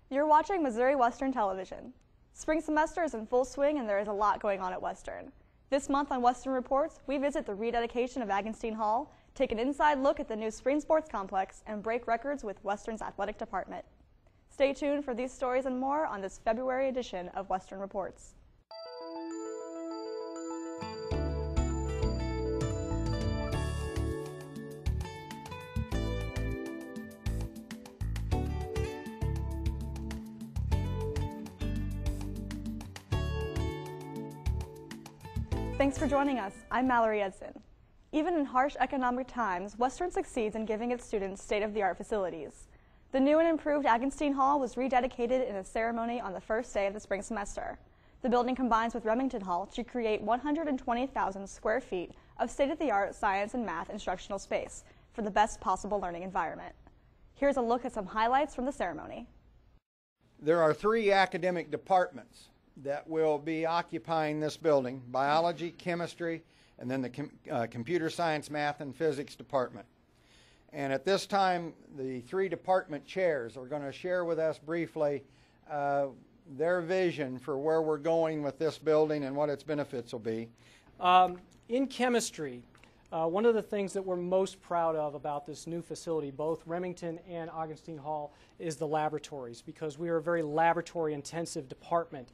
You're watching Missouri Western Television. Spring semester is in full swing and there is a lot going on at Western. This month on Western Reports, we visit the rededication of Agenstein Hall, take an inside look at the new spring sports complex, and break records with Western's athletic department. Stay tuned for these stories and more on this February edition of Western Reports. Thanks for joining us. I'm Mallory Edson. Even in harsh economic times, Western succeeds in giving its students state-of-the-art facilities. The new and improved Agenstein Hall was rededicated in a ceremony on the first day of the spring semester. The building combines with Remington Hall to create 120,000 square feet of state-of-the-art science and math instructional space for the best possible learning environment. Here's a look at some highlights from the ceremony. There are 3 academic departments that will be occupying this building: biology, chemistry, and then the computer science, math, and physics department. And at this time, the 3 department chairs are going to share with us briefly their vision for where we're going with this building and what its benefits will be. In chemistry, one of the things that we're most proud of about this new facility, both Remington and Agenstein Hall, is the laboratories, because we are a very laboratory-intensive department.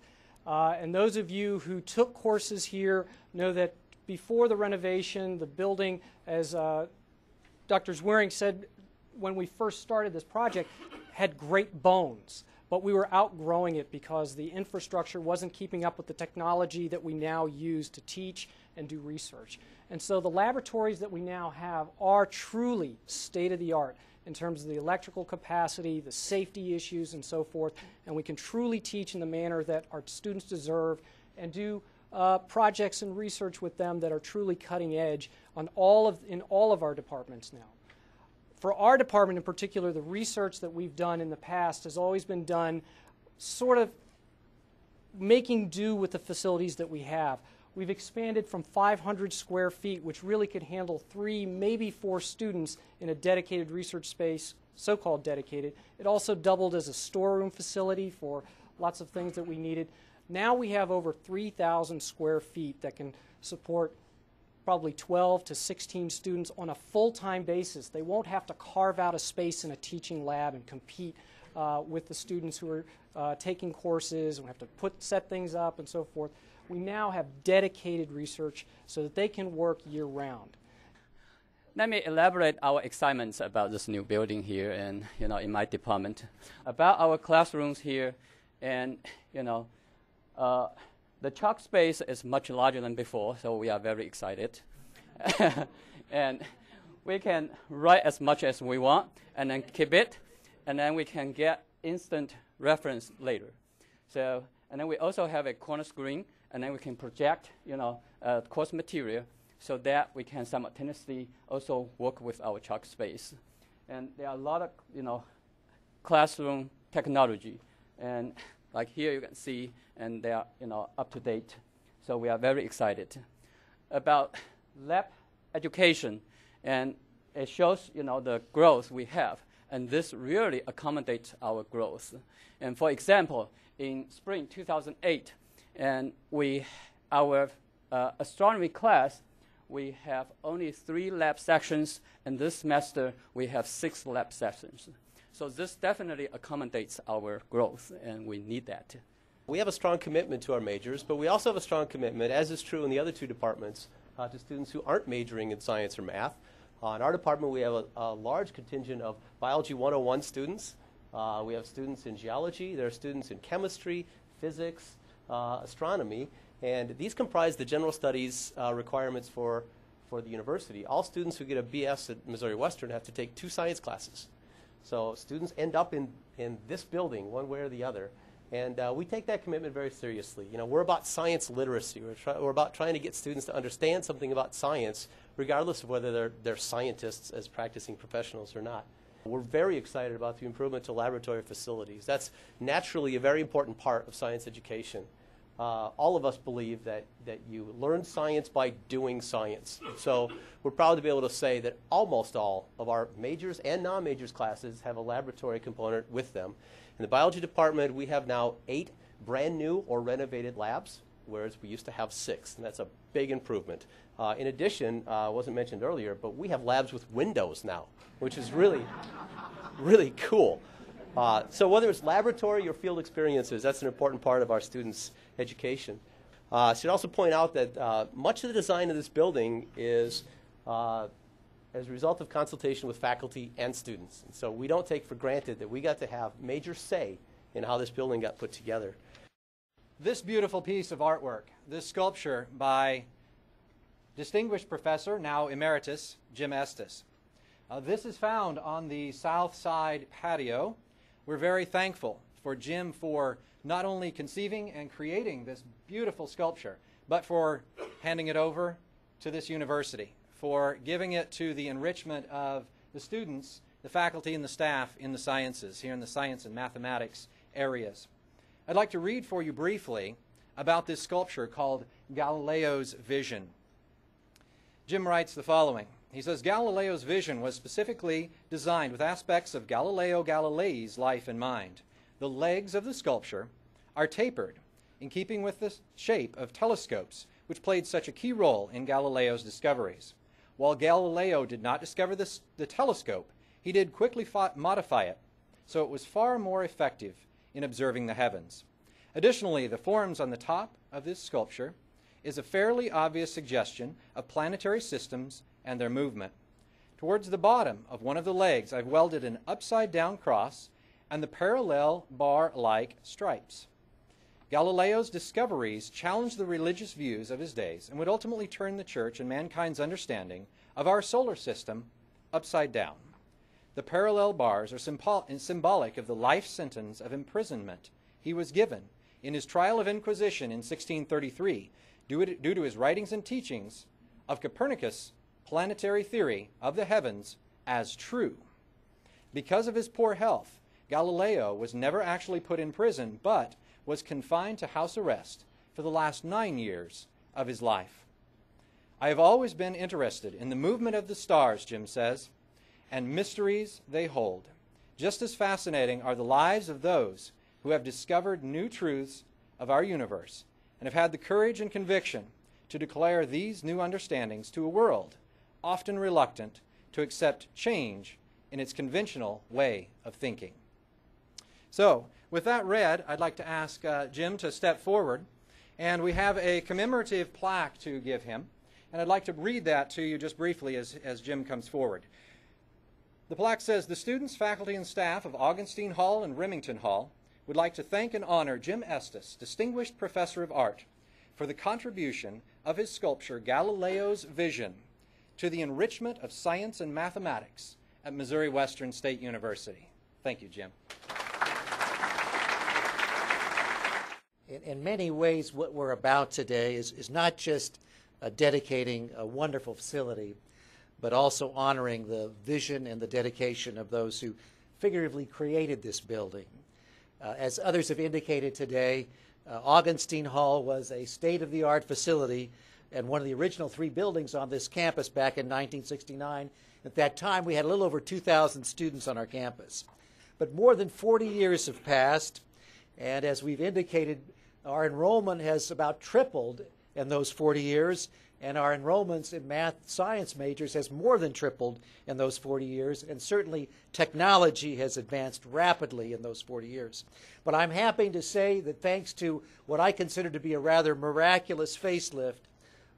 And those of you who took courses here know that before the renovation, the building, as Dr. Zweering said when we first started this project, had great bones. But we were outgrowing it because the infrastructure wasn't keeping up with the technology that we now use to teach and do research. And so the laboratories that we now have are truly state-of-the-art in terms of the electrical capacity, the safety issues, and so forth. And we can truly teach in the manner that our students deserve and do projects and research with them that are truly cutting edge on in all of our departments now. For our department in particular, the research that we've done in the past has always been done sort of making do with the facilities that we have. We've expanded from 500 square feet, which really could handle 3, maybe 4 students in a dedicated research space, so-called dedicated. It also doubled as a storeroom facility for lots of things that we needed. Now we have over 3,000 square feet that can support probably 12 to 16 students on a full-time basis. They won't have to carve out a space in a teaching lab and compete with the students who are taking courses, and we have to set things up and so forth. We now have dedicated research so that they can work year-round. Let me elaborate our excitements about this new building here and, in my department. About our classrooms here, and, the chalk space is much larger than before, so we are very excited. And we can write as much as we want and then keep it, and then we can get instant reference later. So, and then we also have a corner screen, and then we can project, course material so that we can simultaneously also work with our chalk space. And there are a lot of, classroom technology. And like here you can see, and they are, up to date. So we are very excited about lab education, and it shows, the growth we have. And this really accommodates our growth. And for example, in spring 2008, and our astronomy class, we have only 3 lab sections, and this semester we have 6 lab sessions. So this definitely accommodates our growth, and we need that. We have a strong commitment to our majors, but we also have a strong commitment, as is true in the other 2 departments, to students who aren't majoring in science or math. In our department, we have a large contingent of Biology 101 students. We have students in geology. There are students in chemistry, physics, astronomy, and these comprise the general studies requirements for the university. All students who get a BS at Missouri Western have to take 2 science classes. So students end up in this building one way or the other, and we take that commitment very seriously. We're about science literacy. We're about trying to get students to understand something about science, regardless of whether they're scientists as practicing professionals or not. We're very excited about the improvement to laboratory facilities. That's naturally a very important part of science education. all of us believe that you learn science by doing science. So we're proud to be able to say that almost all of our majors and non-majors classes have a laboratory component with them. In the biology department, we have now 8 brand new or renovated labs, whereas we used to have 6, and that's a big improvement. In addition, wasn't mentioned earlier, but we have labs with windows now, which is really, really cool. So whether it's laboratory or field experiences, that's an important part of our students' education. I should also point out that much of the design of this building is as a result of consultation with faculty and students. And so we don't take for granted that we got to have major say in how this building got put together. This beautiful piece of artwork, this sculpture by distinguished professor, now emeritus, Jim Estes. This is found on the south side patio. We're very thankful for Jim for not only conceiving and creating this beautiful sculpture, but for handing it over to this university, for giving it to the enrichment of the students, the faculty, and the staff in the sciences, here in the science and mathematics areas. I'd like to read for you briefly about this sculpture called Galileo's Vision. Jim writes the following. He says, Galileo's vision was specifically designed with aspects of Galileo Galilei's life in mind. The legs of the sculpture are tapered, in keeping with the shape of telescopes, which played such a key role in Galileo's discoveries. While Galileo did not discover the telescope, he did quickly modify it, so it was far more effective in observing the heavens. Additionally, the forms on the top of this sculpture is a fairly obvious suggestion of planetary systems and their movement. Towards the bottom of one of the legs, I've welded an upside-down cross and the parallel bar-like stripes. Galileo's discoveries challenged the religious views of his days and would ultimately turn the church and mankind's understanding of our solar system upside down. The parallel bars are symbolic of the life sentence of imprisonment he was given in his trial of Inquisition in 1633 due to his writings and teachings of Copernicus' planetary theory of the heavens as true. Because of his poor health, Galileo was never actually put in prison, but was confined to house arrest for the last 9 years of his life. I have always been interested in the movement of the stars, Jim says, and mysteries they hold. Just as fascinating are the lives of those who have discovered new truths of our universe and have had the courage and conviction to declare these new understandings to a world often reluctant to accept change in its conventional way of thinking. So, with that read, I'd like to ask Jim to step forward, and we have a commemorative plaque to give him, and I'd like to read that to you just briefly as Jim comes forward. The plaque says, "The students, faculty, and staff of Agenstein Hall and Remington Hall would like to thank and honor Jim Estes, Distinguished Professor of Art, for the contribution of his sculpture, Galileo's Vision, to the enrichment of science and mathematics at Missouri Western State University." Thank you, Jim. In many ways, what we're about today is not just dedicating a wonderful facility, but also honoring the vision and the dedication of those who figuratively created this building. As others have indicated today, Agenstein Hall was a state-of-the-art facility and one of the original 3 buildings on this campus back in 1969. At that time, we had a little over 2,000 students on our campus. But more than 40 years have passed, and as we've indicated, our enrollment has about tripled in those 40 years, and our enrollments in math science majors has more than tripled in those 40 years, and certainly technology has advanced rapidly in those 40 years. But I'm happy to say that thanks to what I consider to be a rather miraculous facelift,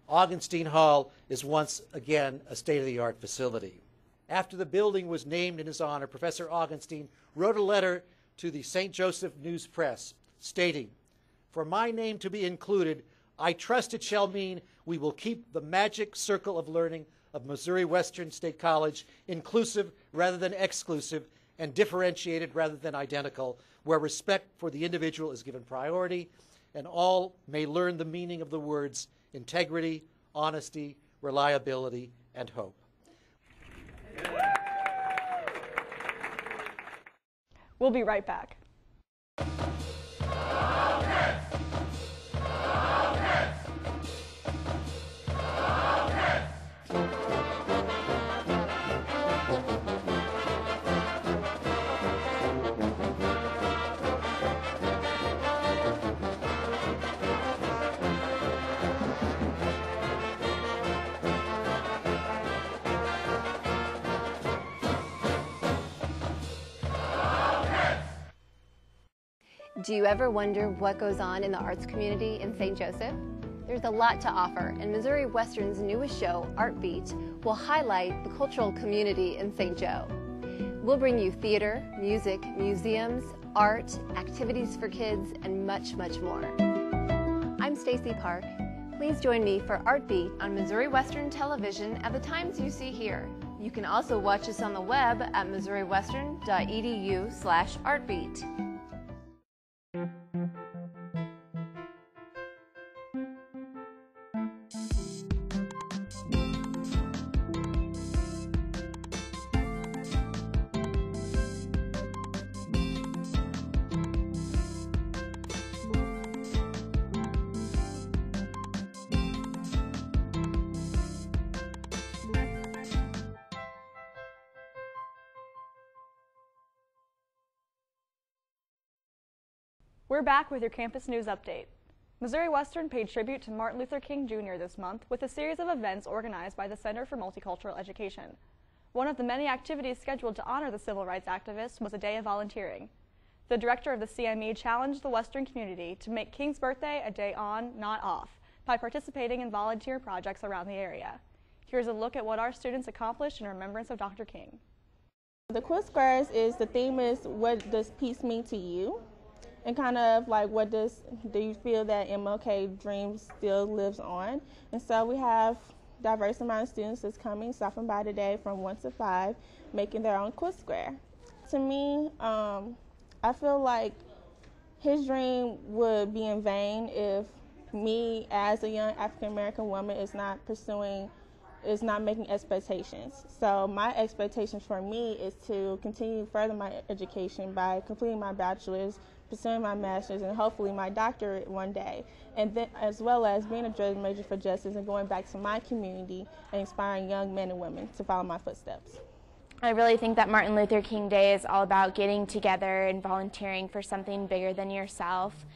Agenstein Hall is once again a state-of-the-art facility. After the building was named in his honor, Professor Agenstein wrote a letter to the St. Joseph News Press stating, "For my name to be included, I trust it shall mean we will keep the magic circle of learning of Missouri Western State College inclusive rather than exclusive and differentiated rather than identical, where respect for the individual is given priority, and all may learn the meaning of the words integrity, honesty, reliability, and hope." We'll be right back. Do you ever wonder what goes on in the arts community in St. Joseph? There's a lot to offer, and Missouri Western's newest show, Art Beat, will highlight the cultural community in St. Joe. We'll bring you theater, music, museums, art, activities for kids, and much, much more. I'm Stacy Park. Please join me for Art Beat on Missouri Western Television at the times you see here. You can also watch us on the web at missouriwestern.edu/artbeat. We're back with your campus news update. Missouri Western paid tribute to Martin Luther King Jr. this month with a series of events organized by the Center for Multicultural Education. One of the many activities scheduled to honor the civil rights activist was a day of volunteering. The director of the CME challenged the Western community to make King's birthday a day on, not off, by participating in volunteer projects around the area. Here's a look at what our students accomplished in remembrance of Dr. King. The quiz squares the theme is, what does peace mean to you? And kind of like, do you feel that MLK dream still lives on? And so we have diverse amount of students that's coming, stopping by today from 1 to 5, making their own quiz square. To me, I feel like his dream would be in vain if me as a young African American woman is not making expectations. So my expectations for me is to continue further my education by completing my bachelor's, pursuing my master's, and hopefully my doctorate one day, and then as well as being a drug major for justice and going back to my community and inspiring young men and women to follow my footsteps. I really think that Martin Luther King Day is all about getting together and volunteering for something bigger than yourself,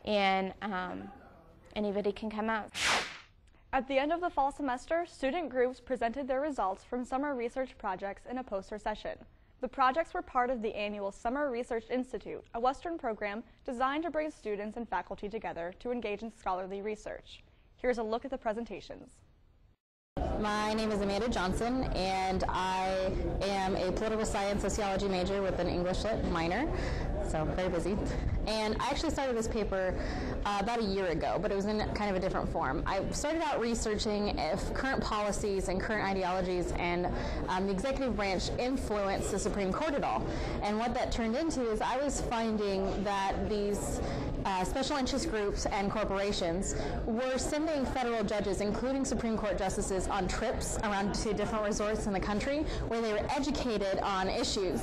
and anybody can come out. At the end of the fall semester, student groups presented their results from summer research projects in a poster session. The projects were part of the annual Summer Research Institute, a Western program designed to bring students and faculty together to engage in scholarly research. Here's a look at the presentations. My name is Amanda Johnson, and I am a political science sociology major with an English lit minor, so very busy. And I actually started this paper about a year ago, but it was in kind of a different form. I started out researching if current policies and current ideologies and the executive branch influence the Supreme Court at all. And what that turned into is I was finding that these special interest groups and corporations were sending federal judges, including Supreme Court justices, on trips around to different resorts in the country where they were educated on issues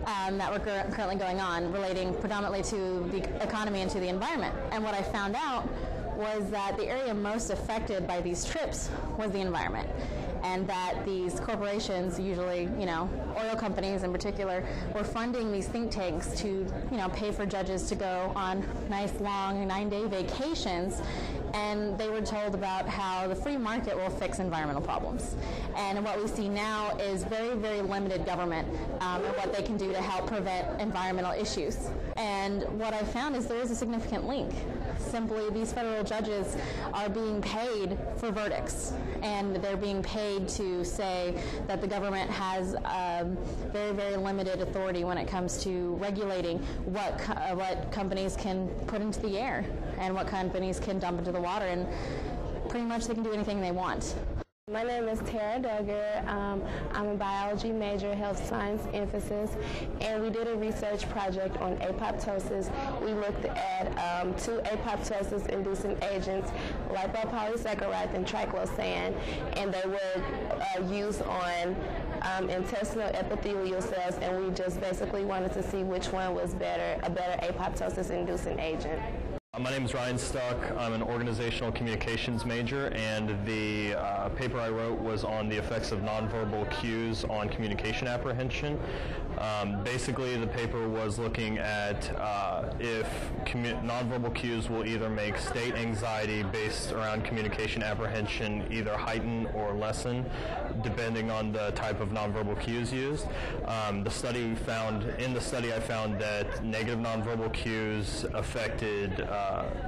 that were currently going on relating predominantly to the economy and to the environment. And what I found out was that the area most affected by these trips was the environment, and that these corporations, usually, oil companies in particular, were funding these think tanks to, pay for judges to go on nice long 9-day vacations, and they were told about how the free market will fix environmental problems. And what we see now is very, very limited government and what they can do to help prevent environmental issues. And what I found is there is a significant link. Simply, these federal judges are being paid for verdicts, and they're being paid to say that the government has very, very limited authority when it comes to regulating what companies can put into the air and what companies can dump into the water, and pretty much they can do anything they want. My name is Tara Duggar. I'm a biology major, health science emphasis, and we did a research project on apoptosis. We looked at 2 apoptosis-inducing agents, lipopolysaccharides and triclosan, and they were used on intestinal epithelial cells, and we just basically wanted to see which one was a better apoptosis-inducing agent. My name is Ryan Stuck. I'm an organizational communications major, and the paper I wrote was on the effects of nonverbal cues on communication apprehension. Basically, the paper was looking at if nonverbal cues will either make state anxiety based around communication apprehension either heighten or lessen, depending on the type of nonverbal cues used. In the study I found that negative nonverbal cues affected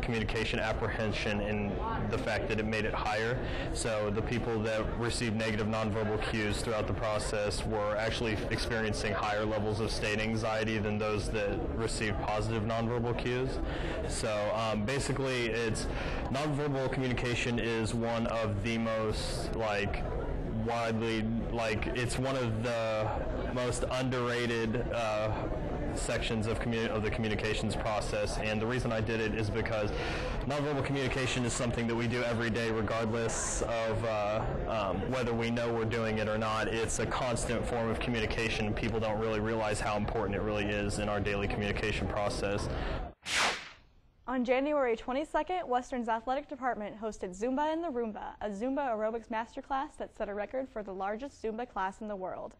communication apprehension in the fact that it made it higher. So the people that received negative nonverbal cues throughout the process were actually experiencing higher levels of state anxiety than those that received positive nonverbal cues. So basically, nonverbal communication is one of the most it's one of the most underrated sections of the communications process, and the reason I did it is because nonverbal communication is something that we do every day regardless of whether we know we're doing it or not. It's a constant form of communication, and people don't really realize how important it really is in our daily communication process. On January 22nd, Western's athletic department hosted Zumba in the Roomba, a Zumba aerobics masterclass that set a record for the largest Zumba class in the world.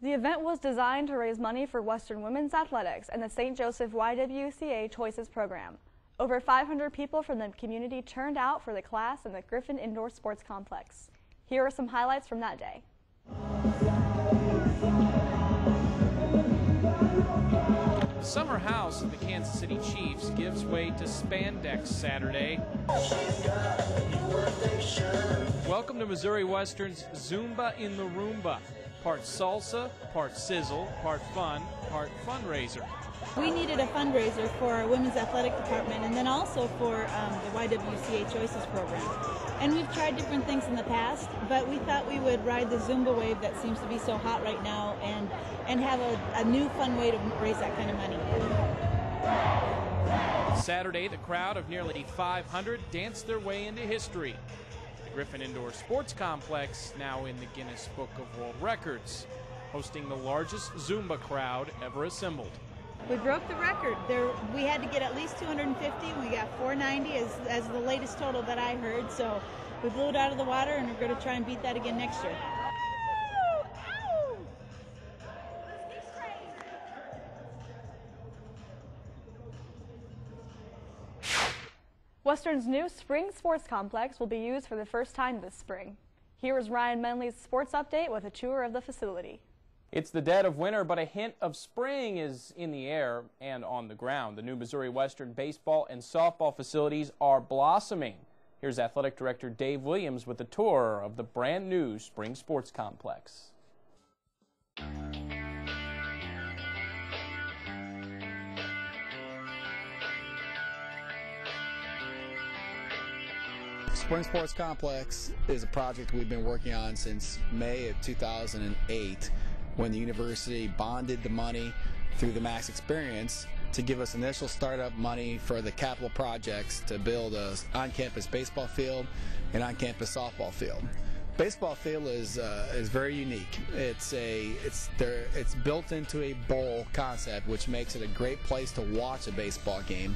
The event was designed to raise money for Western women's athletics and the St. Joseph YWCA Choices program. Over 500 people from the community turned out for the class in the Griffin Indoor Sports Complex. Here are some highlights from that day. The summer house of the Kansas City Chiefs gives way to spandex Saturday. Welcome to Missouri Western's Zumba in the Roomba. Part salsa, part sizzle, part fun, part fundraiser. We needed a fundraiser for our women's athletic department and then also for the YWCA Choices program. And we've tried different things in the past, but we thought we would ride the Zumba wave that seems to be so hot right now and have a new fun way to raise that kind of money. Saturday, the crowd of nearly 500 danced their way into history. Griffin Indoor Sports Complex, now in the Guinness Book of World Records, hosting the largest Zumba crowd ever assembled. We broke the record. We had to get at least 250. We got 490 as the latest total that I heard. So we blew it out of the water, and we're going to try and beat that again next year. Western's new spring sports complex will be used for the first time this spring. Here is Ryan Menley's sports update with a tour of the facility. It's the dead of winter, but a hint of spring is in the air and on the ground. The new Missouri Western baseball and softball facilities are blossoming. Here's Athletic Director Dave Williams with a tour of the brand new spring sports complex. Spring Sports Complex is a project we've been working on since May of 2008, when the university bonded the money through the Max Experience to give us initial startup money for the capital projects to build a on-campus baseball field and on-campus softball field. Baseball field is very unique. It's built into a bowl concept, which makes it a great place to watch a baseball game.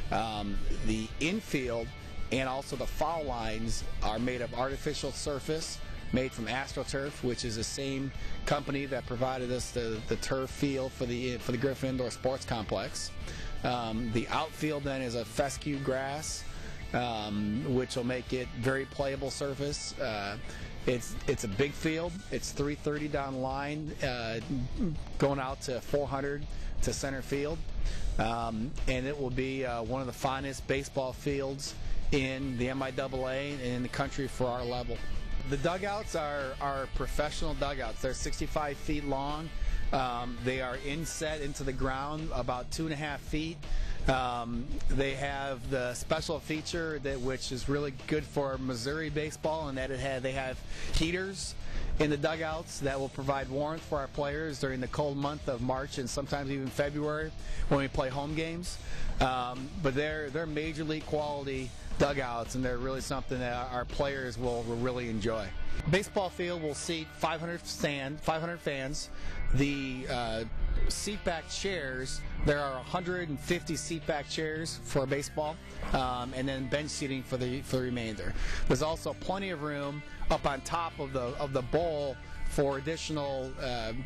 The infield and also the foul lines are made of artificial surface made from AstroTurf, which is the same company that provided us the turf field for the Griffin Indoor Sports Complex. The outfield then is a fescue grass, which will make it very playable surface. It's a big field. It's 330 down the line, going out to 400 to center field, and it will be one of the finest baseball fields in the MIAA and in the country for our level. The dugouts are professional dugouts. They're 65 feet long. They are inset into the ground about 2.5 feet. They have the special feature which is really good for Missouri baseball, in that they have heaters in the dugouts that will provide warmth for our players during the cold month of March and sometimes even February when we play home games. But they're major league quality dugouts, and they're really something that our players will really enjoy. Baseball field will seat 500 fans. The seat back chairs, there are 150 seat back chairs for baseball, and then bench seating for the remainder. There's also plenty of room up on top of the bowl for additional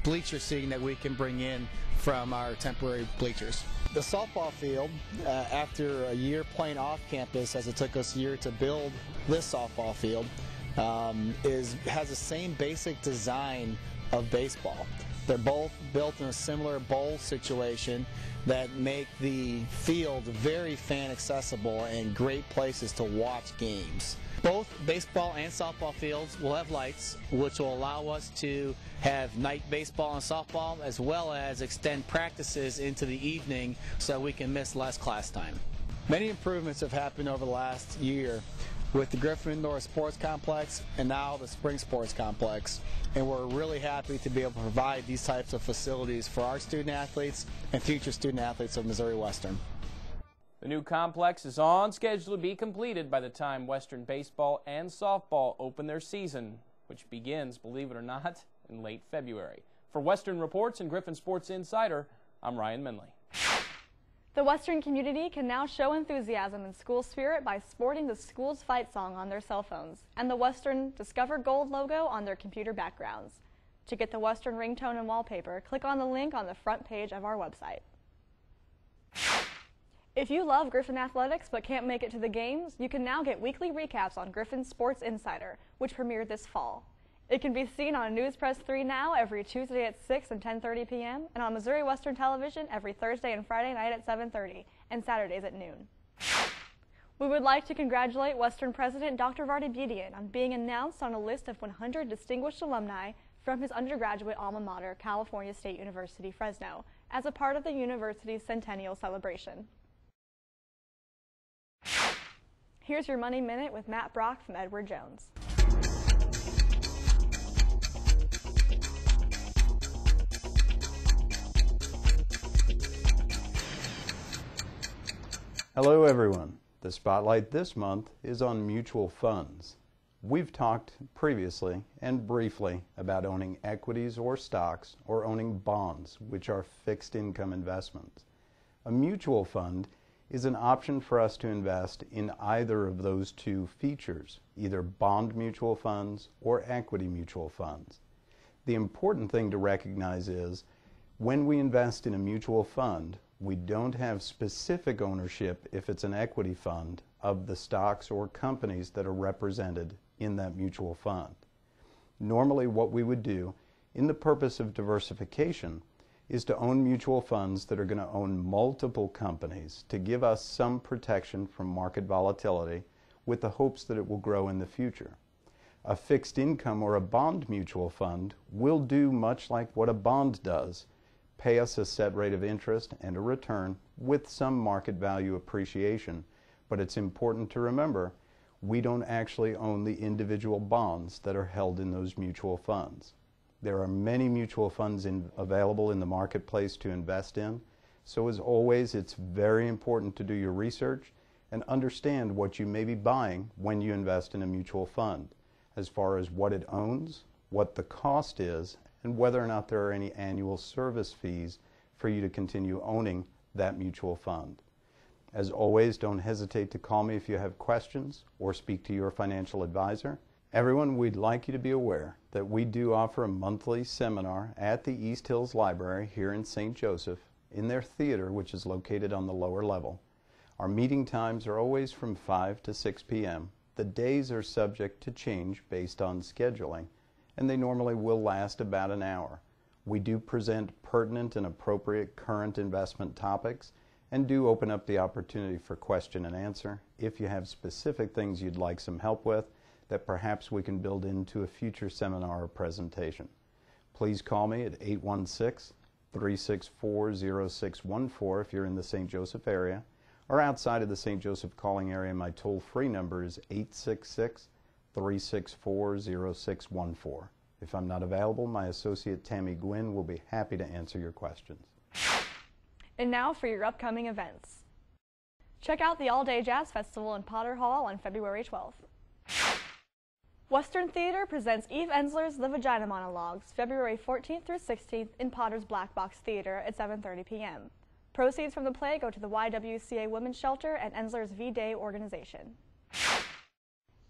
bleacher seating that we can bring in from our temporary bleachers. The softball field, after a year playing off campus, as it took us a year to build this softball field, has the same basic design of baseball. They're both built in a similar bowl situation that make the field very fan accessible and great places to watch games. Both baseball and softball fields will have lights, which will allow us to have night baseball and softball, as well as extend practices into the evening so we can miss less class time. Many improvements have happened over the last year with the Griffin Indoor Sports Complex and now the Spring Sports Complex, and we're really happy to be able to provide these types of facilities for our student athletes and future student athletes of Missouri Western. The new complex is on schedule to be completed by the time Western baseball and softball open their season, which begins, believe it or not, in late February. For Western Reports and Griffin Sports Insider, I'm Ryan Minley. The Western community can now show enthusiasm and school spirit by sporting the school's fight song on their cell phones and the Western Discover Gold logo on their computer backgrounds. To get the Western ringtone and wallpaper, click on the link on the front page of our website. If you love Griffin athletics but can't make it to the games, you can now get weekly recaps on Griffin Sports Insider, which premiered this fall. It can be seen on News Press 3 Now every Tuesday at 6 and 10:30 p.m. and on Missouri Western Television every Thursday and Friday night at 7:30 and Saturdays at noon. We would like to congratulate Western President Dr. Vardy Budian on being announced on a list of 100 distinguished alumni from his undergraduate alma mater, California State University, Fresno, as a part of the university's centennial celebration. Here's your Money Minute with Matt Brock from Edward Jones. Hello everyone. The spotlight this month is on mutual funds. We've talked previously and briefly about owning equities or stocks or owning bonds, which are fixed income investments. A mutual fund is an option for us to invest in either of those two features, either bond mutual funds or equity mutual funds. The important thing to recognize is when we invest in a mutual fund, we don't have specific ownership, if it's an equity fund, of the stocks or companies that are represented in that mutual fund. Normally what we would do in the purpose of diversification is to own mutual funds that are going to own multiple companies to give us some protection from market volatility with the hopes that it will grow in the future. A fixed income or a bond mutual fund will do much like what a bond does, pay us a set rate of interest and a return with some market value appreciation, but it's important to remember we don't actually own the individual bonds that are held in those mutual funds. There are many mutual funds available in the marketplace to invest in, so as always it's very important to do your research and understand what you may be buying when you invest in a mutual fund, as far as what it owns, what the cost is, and whether or not there are any annual service fees for you to continue owning that mutual fund. As always, don't hesitate to call me if you have questions or speak to your financial advisor. Everyone, we'd like you to be aware that we do offer a monthly seminar at the East Hills Library here in St. Joseph in their theater, which is located on the lower level. Our meeting times are always from 5 to 6 p.m. The days are subject to change based on scheduling, and they normally will last about an hour. We do present pertinent and appropriate current investment topics and do open up the opportunity for question and answer if you have specific things you'd like some help with that perhaps we can build into a future seminar or presentation. Please call me at 816-364-0614 if you're in the St. Joseph area, or outside of the St. Joseph calling area. My toll-free number is 866-364-0614. If I'm not available, my associate Tammy Gwynn will be happy to answer your questions. And now for your upcoming events. Check out the All-Day Jazz Festival in Potter Hall on February 12th. Western Theater presents Eve Ensler's The Vagina Monologues, February 14th through 16th in Potter's Black Box Theater at 7:30 p.m. Proceeds from the play go to the YWCA Women's Shelter and Ensler's V-Day organization.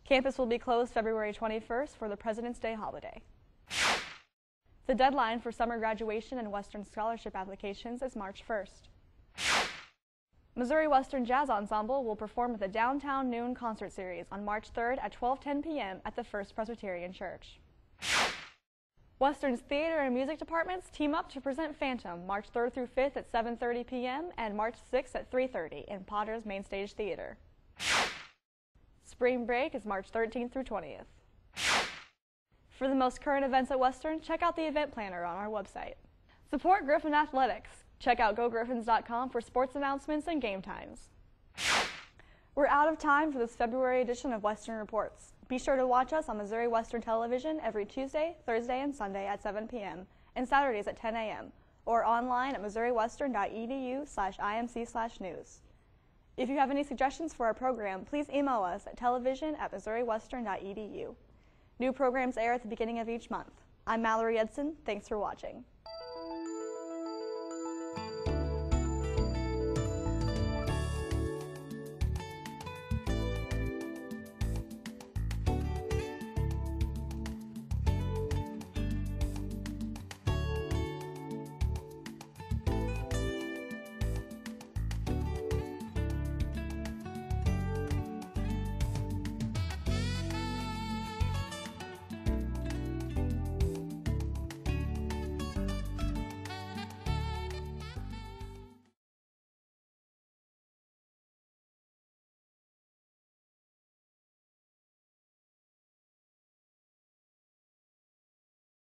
Campus will be closed February 21st for the President's Day holiday. The deadline for summer graduation and Western scholarship applications is March 1st. Missouri Western Jazz Ensemble will perform at the Downtown Noon Concert Series on March 3rd at 12:10 p.m. at the First Presbyterian Church. Western's theater and music departments team up to present Phantom March 3rd through 5th at 7:30 p.m. and March 6th at 3:30 in Potter's Mainstage Theater. Spring break is March 13th through 20th. For the most current events at Western, check out the event planner on our website. Support Griffin Athletics. Check out GoGriffins.com for sports announcements and game times. We're out of time for this February edition of Western Reports. Be sure to watch us on Missouri Western Television every Tuesday, Thursday, and Sunday at 7 p.m. and Saturdays at 10 a.m. or online at missouriwestern.edu/imc/news. If you have any suggestions for our program, please email us at television@missouriwestern.edu. New programs air at the beginning of each month. I'm Mallory Edson. Thanks for watching.